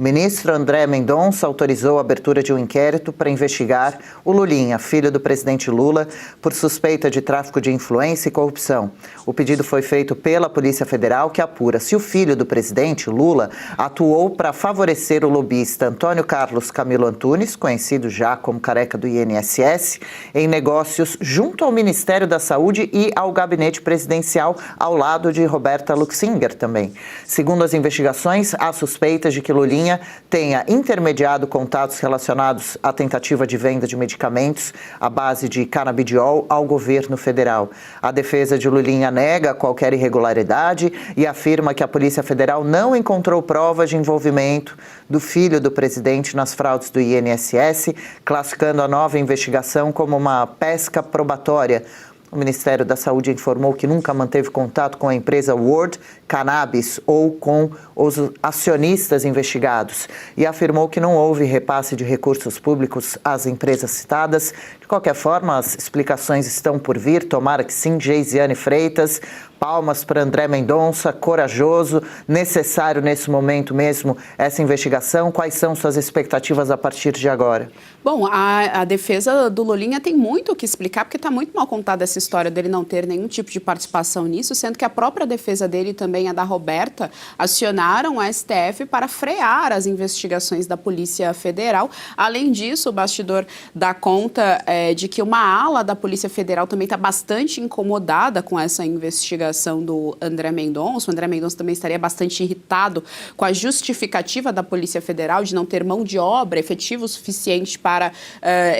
O ministro André Mendonça autorizou a abertura de um inquérito para investigar o Lulinha, filho do presidente Lula, por suspeita de tráfico de influência e corrupção. O pedido foi feito pela Polícia Federal, que apura se o filho do presidente, Lula, atuou para favorecer o lobista Antônio Carlos Camilo Antunes, conhecido já como careca do INSS, em negócios junto ao Ministério da Saúde e ao gabinete presidencial, ao lado de Roberta Luxinger também. Segundo as investigações, há suspeitas de que Lulinha tenha intermediado contatos relacionados à tentativa de venda de medicamentos à base de canabidiol ao governo federal. A defesa de Lulinha nega qualquer irregularidade e afirma que a Polícia Federal não encontrou provas de envolvimento do filho do presidente nas fraudes do INSS, classificando a nova investigação como uma pesca probatória. O Ministério da Saúde informou que nunca manteve contato com a empresa World Cannabis ou com os acionistas investigados e afirmou que não houve repasse de recursos públicos às empresas citadas. De qualquer forma, as explicações estão por vir, tomara que sim. Geisiane Freitas, palmas para André Mendonça, corajoso, necessário nesse momento mesmo essa investigação. Quais são suas expectativas a partir de agora? Bom, a defesa do Lulinha tem muito o que explicar, porque está muito mal contada essa história dele não ter nenhum tipo de participação nisso, sendo que a própria defesa dele e também a da Roberta acionaram o STF para frear as investigações da Polícia Federal. Além disso, o bastidor dá conta de que uma ala da Polícia Federal também está bastante incomodada com essa investigação do André Mendonça. O André Mendonça também estaria bastante irritado com a justificativa da Polícia Federal de não ter mão de obra efetiva o suficiente para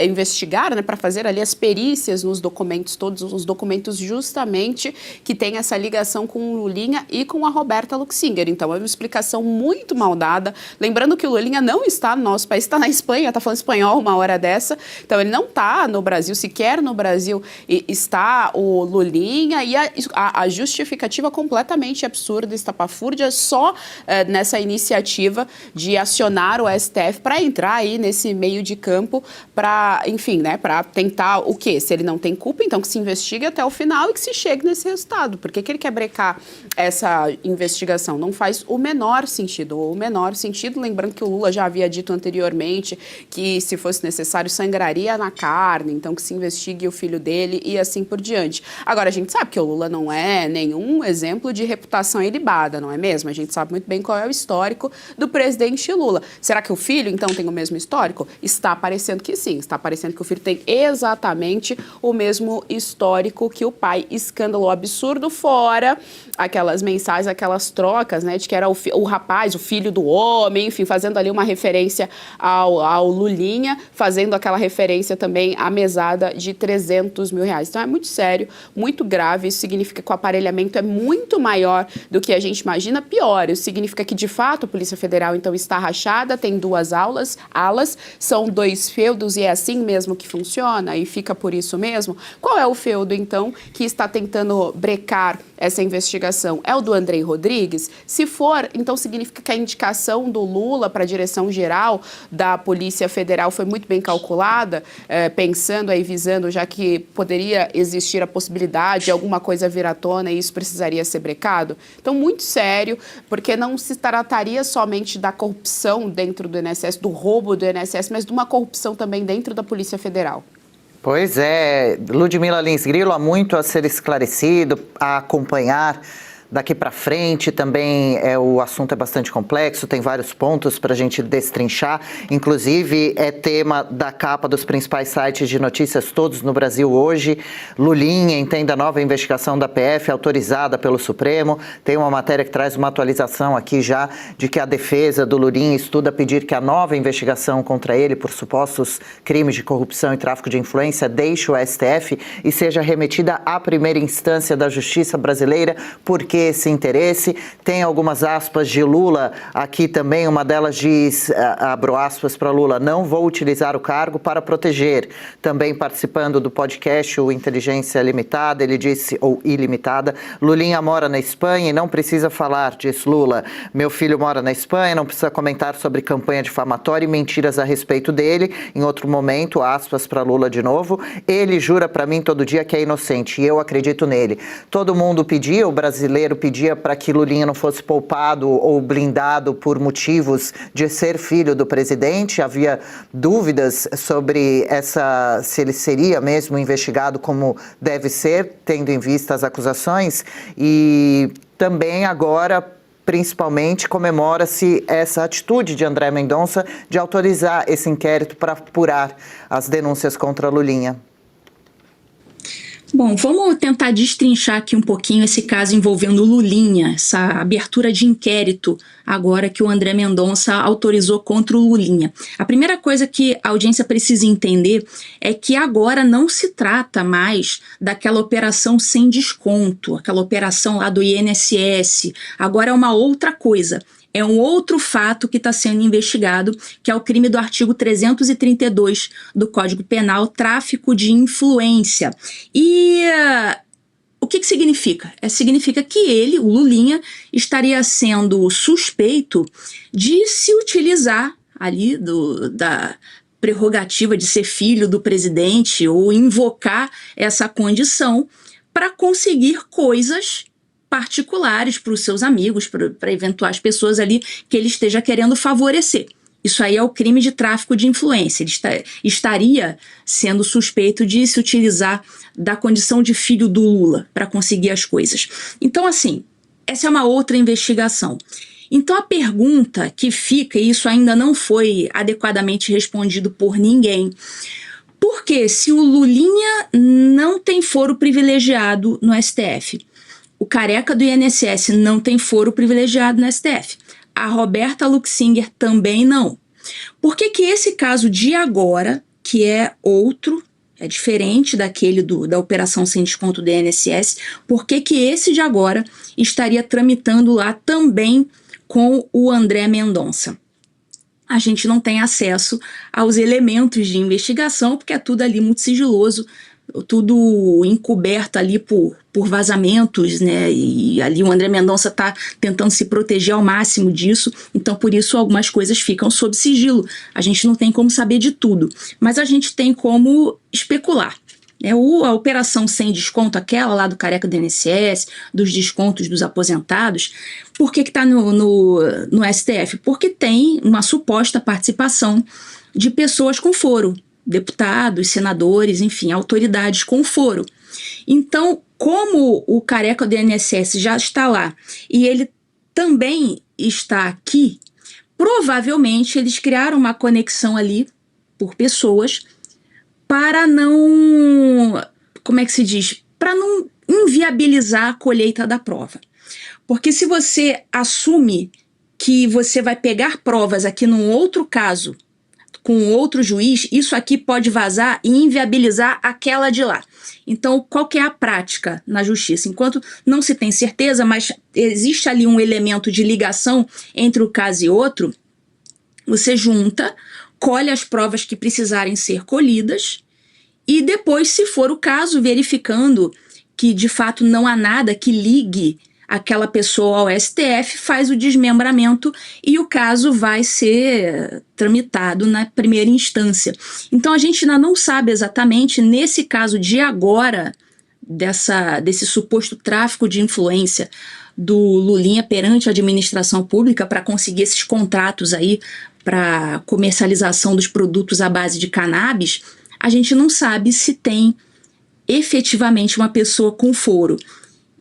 investigar, né, para fazer ali as perícias nos documentos, todos os documentos justamente que tem essa ligação com o Lulinha e com a Roberta Luxinger. Então, é uma explicação muito mal dada. Lembrando que o Lulinha não está no nosso país, está na Espanha, está falando espanhol uma hora dessa. Então, ele não está no Brasil, sequer no Brasil está o Lulinha, e a justificativa completamente absurda, estapafúrdia, só nessa iniciativa de acionar o STF para entrar aí nesse meio de campo para, enfim, né, para tentar o quê? Se ele não tem culpa, então que se investigue até o final e que se chegue nesse resultado. Por que ele quer brecar essa investigação? Não faz o menor sentido. Lembrando que o Lula já havia dito anteriormente que, se fosse necessário, sangraria na carne, então que se investigue o filho dele e assim por diante. Agora, a gente sabe que o Lula não é nenhum exemplo de reputação ilibada, não é mesmo? A gente sabe muito bem qual é o histórico do presidente Lula. Será que o filho, então, tem o mesmo histórico? Está parecendo que sim, está parecendo que o filho tem exatamente o mesmo histórico que o pai. Escândalo absurdo, fora aquelas mensagens, aquelas trocas, né, de que era o rapaz, o filho do homem, enfim, fazendo ali uma referência ao Lulinha, fazendo aquela referência também à mesada de R$300 mil. Então é muito sério, muito grave. Isso significa que o aparelhamento é muito maior do que a gente imagina. Pior, isso significa que, de fato, a Polícia Federal, então, está rachada, tem duas alas, são dois feudos e é assim mesmo que funciona e fica por isso mesmo. Qual é o feudo, então, que está tentando brecar essa investigação? É o do Andrei Rodrigues? Se for, então significa que a indicação do Lula para a direção-geral da Polícia Federal foi muito bem calculada, pensando aí, visando, já que poderia existir a possibilidade de alguma coisa vir à tona e isso precisaria ser brecado? Então, muito sério, porque não se trataria somente da corrupção dentro do INSS, do roubo do INSS, mas de uma corrupção também dentro da Polícia Federal. Pois é, Ludmila Lins Grilo, há muito a ser esclarecido, a acompanhar daqui para frente. Também o assunto é bastante complexo, tem vários pontos para a gente destrinchar, inclusive é tema da capa dos principais sites de notícias todos no Brasil hoje. Lulinha entende a nova investigação da PF autorizada pelo Supremo. Tem uma matéria que traz uma atualização aqui já de que a defesa do Lulinha estuda pedir que a nova investigação contra ele por supostos crimes de corrupção e tráfico de influência deixe o STF e seja remetida à primeira instância da Justiça brasileira, porque esse interesse. Tem algumas aspas de Lula aqui também, uma delas diz, abro aspas para Lula, não vou utilizar o cargo para proteger. Também participando do podcast o Inteligência Limitada, ele disse, ou ilimitada, Lulinha mora na Espanha e não precisa falar, diz Lula. Meu filho mora na Espanha, não precisa comentar sobre campanha difamatória e mentiras a respeito dele. Em outro momento, aspas para Lula de novo, ele jura para mim todo dia que é inocente e eu acredito nele. Todo mundo pedia, o brasileiro Janeiro pedia para que Lulinha não fosse poupado ou blindado por motivos de ser filho do presidente. Havia dúvidas sobre se ele seria mesmo investigado como deve ser, tendo em vista as acusações. E também agora, principalmente, comemora-se essa atitude de André Mendonça de autorizar esse inquérito para apurar as denúncias contra Lulinha. Bom, vamos tentar destrinchar aqui um pouquinho esse caso envolvendo Lulinha, essa abertura de inquérito agora que o André Mendonça autorizou contra o Lulinha. A primeira coisa que a audiência precisa entender é que agora não se trata mais daquela operação sem desconto, aquela operação lá do INSS, agora é uma outra coisa. É um outro fato que está sendo investigado, que é o crime do artigo 332 do Código Penal, tráfico de influência. E o que significa? Significa que ele, o Lulinha, estaria sendo suspeito de se utilizar ali da prerrogativa de ser filho do presidente ou invocar essa condição para conseguir coisas particulares para os seus amigos, para eventuais pessoas ali que ele esteja querendo favorecer. Isso aí é o crime de tráfico de influência. Ele estaria sendo suspeito de se utilizar da condição de filho do Lula para conseguir as coisas. Então, assim, essa é uma outra investigação. Então, a pergunta que fica, e isso ainda não foi adequadamente respondido por ninguém, porque se o Lulinha não tem foro privilegiado no STF, o careca do INSS não tem foro privilegiado no STF. A Roberta Luxinger também não. Por que esse caso de agora, que é outro, é diferente daquele da operação sem desconto do INSS, por que esse de agora estaria tramitando lá também com o André Mendonça? A gente não tem acesso aos elementos de investigação, porque é tudo ali muito sigiloso, tudo encoberto ali por vazamentos, né? E ali o André Mendonça está tentando se proteger ao máximo disso, então por isso algumas coisas ficam sob sigilo. A gente não tem como saber de tudo, mas a gente tem como especular. A operação sem desconto, aquela lá do careca do INSS, dos descontos dos aposentados, por que está no STF? Porque tem uma suposta participação de pessoas com foro, deputados, senadores, enfim, autoridades com foro. Então, como o careca do INSS já está lá e ele também está aqui, provavelmente eles criaram uma conexão ali por pessoas para não, como é que se diz? Para não inviabilizar a colheita da prova. Porque se você assume que você vai pegar provas aqui num outro caso, com outro juiz, isso aqui pode vazar e inviabilizar aquela de lá. Então, qual que é a prática na justiça? Enquanto não se tem certeza, mas existe ali um elemento de ligação entre o caso e outro, você junta, colhe as provas que precisarem ser colhidas e depois, se for o caso, verificando que de fato não há nada que ligue aquela pessoa ao STF, faz o desmembramento e o caso vai ser tramitado na primeira instância. Então a gente ainda não sabe exatamente, nesse caso de agora, desse suposto tráfico de influência do Lulinha perante a administração pública para conseguir esses contratos aí para comercialização dos produtos à base de cannabis, a gente não sabe se tem efetivamente uma pessoa com foro.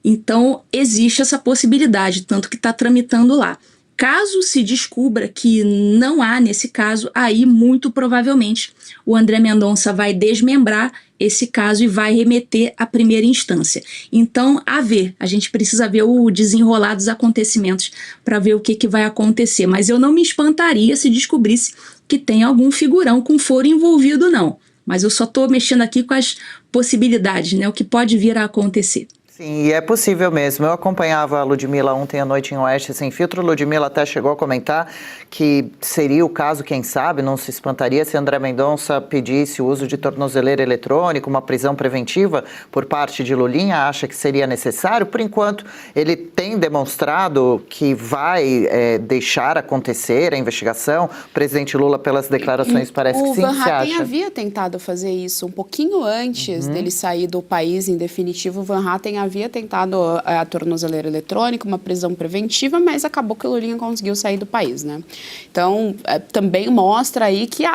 Então, existe essa possibilidade, tanto que está tramitando lá. Caso se descubra que não há nesse caso, aí muito provavelmente o André Mendonça vai desmembrar esse caso e vai remeter à primeira instância. Então, a gente precisa ver o desenrolar dos acontecimentos para ver o que vai acontecer. Mas eu não me espantaria se descobrisse que tem algum figurão com foro envolvido, não. Mas eu só estou mexendo aqui com as possibilidades, né? O que pode vir a acontecer. Sim, e é possível mesmo. Eu acompanhava a Ludmilla ontem à noite em Oeste Sem Filtro. Ludmilla até chegou a comentar que seria o caso, quem sabe, não se espantaria se André Mendonça pedisse o uso de tornozeleira eletrônica, uma prisão preventiva por parte de Lulinha. Acha que seria necessário? Por enquanto, ele tem demonstrado que vai deixar acontecer a investigação. O presidente Lula, pelas declarações, parece que sim. O Van se Hatten acha. havia tentado fazer isso um pouquinho antes dele sair do país, em definitivo. O Van Hatten havia havia tentado a tornozeleira eletrônica, uma prisão preventiva, mas acabou que o Lulinha conseguiu sair do país, né? Então, também mostra aí que é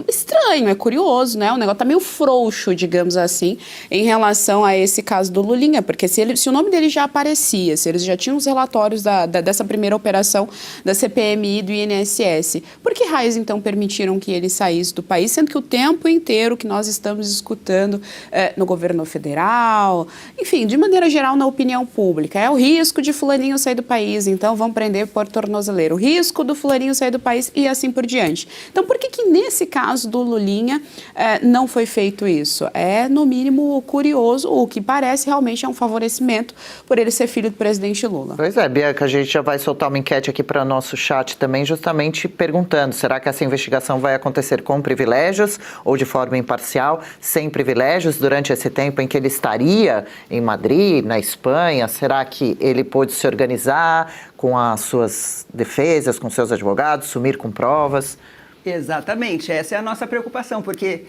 estranho, é curioso, né? O negócio tá meio frouxo, digamos assim, em relação a esse caso do Lulinha, porque se o nome dele já aparecia, se eles já tinham os relatórios dessa primeira operação da CPMI e do INSS, por que raios, então, permitiram que ele saísse do país, sendo que o tempo inteiro que nós estamos escutando no governo federal, enfim, de maneira geral, na opinião pública, é o risco de fulaninho sair do país, então vão prender por tornozeleiro, o risco do fulaninho sair do país e assim por diante. Então, por que nesse caso do Lulinha não foi feito isso? É, no mínimo, curioso, o que parece realmente é um favorecimento por ele ser filho do presidente Lula. Pois é, Bianca, a gente já vai soltar uma enquete aqui para o nosso chat também, justamente perguntando, será que essa investigação vai acontecer com privilégios ou de forma imparcial, sem privilégios, durante esse tempo em que ele estaria em Madrid, na Espanha? Será que ele pôde se organizar com as suas defesas, com seus advogados, sumir com provas? Exatamente, essa é a nossa preocupação, porque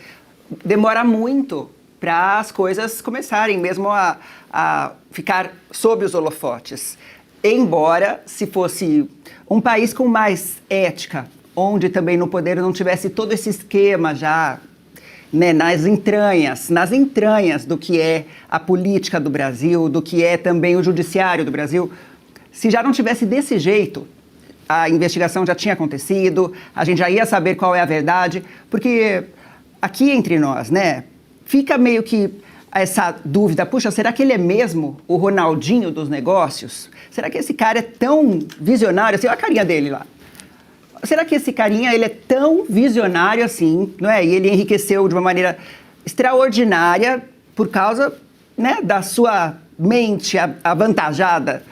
demora muito para as coisas começarem mesmo a ficar sob os holofotes. Embora, se fosse um país com mais ética, onde também no poder não tivesse todo esse esquema já, né, nas entranhas do que é a política do Brasil, do que é também o judiciário do Brasil, se já não tivesse desse jeito, a investigação já tinha acontecido, a gente já ia saber qual é a verdade, porque aqui entre nós, né, fica meio que essa dúvida, puxa, será que ele é mesmo o Ronaldinho dos negócios? Será que esse cara é tão visionário assim? Olha a carinha dele lá. Será que esse carinha, ele é tão visionário assim, não é? E ele enriqueceu de uma maneira extraordinária por causa, né, da sua mente avantajada.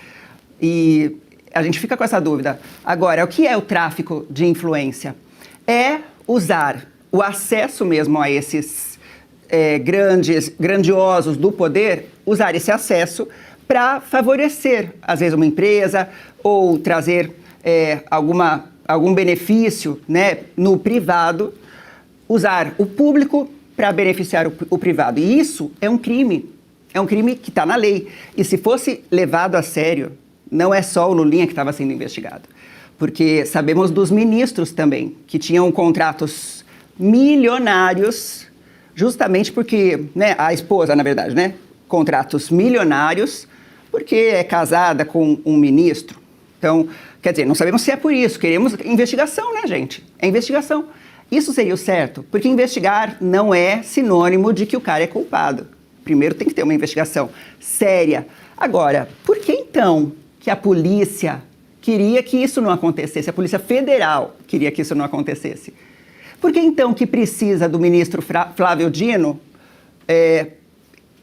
E a gente fica com essa dúvida. Agora, o que é o tráfico de influência? É usar o acesso mesmo a esses grandiosos do poder, usar esse acesso para favorecer, às vezes, uma empresa ou trazer algum benefício, né, no privado, usar o público para beneficiar o privado. E isso é um crime que está na lei. E se fosse levado a sério, não é só o Lulinha que estava sendo investigado, porque sabemos dos ministros também, que tinham contratos milionários, justamente porque, né, a esposa, na verdade, né, contratos milionários, porque é casada com um ministro. Então, quer dizer, não sabemos se é por isso, queremos investigação, né, gente? É investigação. Isso seria o certo, porque investigar não é sinônimo de que o cara é culpado. Primeiro tem que ter uma investigação séria. Agora, por que então que a polícia queria que isso não acontecesse? A Polícia Federal queria que isso não acontecesse. Por que então que precisa do ministro Flávio Dino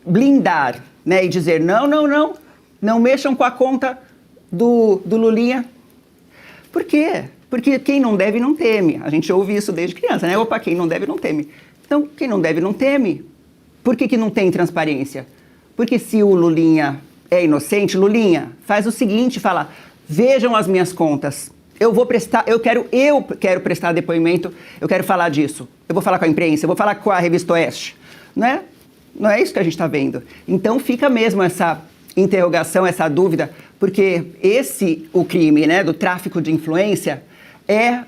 blindar, né, e dizer não mexam com a conta do Lulinha? Por quê? Porque quem não deve não teme. A gente ouve isso desde criança, né? Opa, quem não deve não teme. Então, quem não deve não teme. Por que não tem transparência? Porque se o Lulinha é inocente, Lulinha, faz o seguinte, fala, vejam as minhas contas. Eu quero prestar depoimento, eu quero falar disso. Eu vou falar com a imprensa, eu vou falar com a Revista Oeste. Não é isso que a gente está vendo. Então fica mesmo essa interrogação, essa dúvida, porque o crime, né, do tráfico de influência é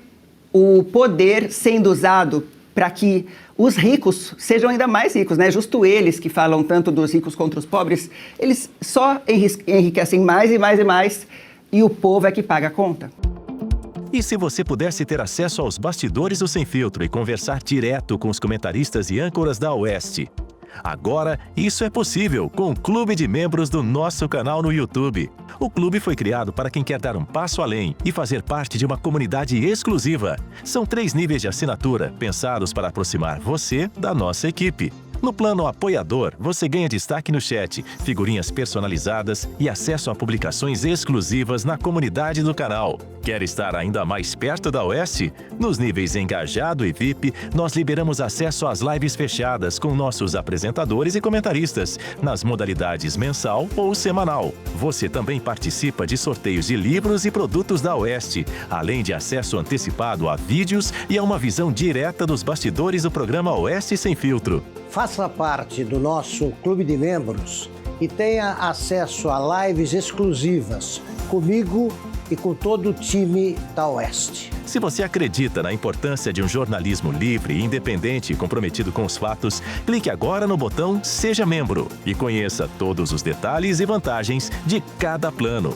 o poder sendo usado para que os ricos sejam ainda mais ricos, né? Justo eles que falam tanto dos ricos contra os pobres, eles só enriquecem mais e mais e mais, e o povo é que paga a conta. E se você pudesse ter acesso aos bastidores do Sem Filtro e conversar direto com os comentaristas e âncoras da Oeste? Agora, isso é possível com o Clube de Membros do nosso canal no YouTube. O clube foi criado para quem quer dar um passo além e fazer parte de uma comunidade exclusiva. São 3 níveis de assinatura, pensados para aproximar você da nossa equipe. No plano apoiador, você ganha destaque no chat, figurinhas personalizadas e acesso a publicações exclusivas na comunidade do canal. Quer estar ainda mais perto da Oeste? Nos níveis Engajado e VIP, nós liberamos acesso às lives fechadas com nossos apresentadores e comentaristas, nas modalidades mensal ou semanal. Você também participa de sorteios de livros e produtos da Oeste, além de acesso antecipado a vídeos e a uma visão direta dos bastidores do programa Oeste Sem Filtro. Faça parte do nosso clube de membros e tenha acesso a lives exclusivas comigo e com todo o time da Oeste. Se você acredita na importância de um jornalismo livre, independente e comprometido com os fatos, clique agora no botão Seja Membro e conheça todos os detalhes e vantagens de cada plano.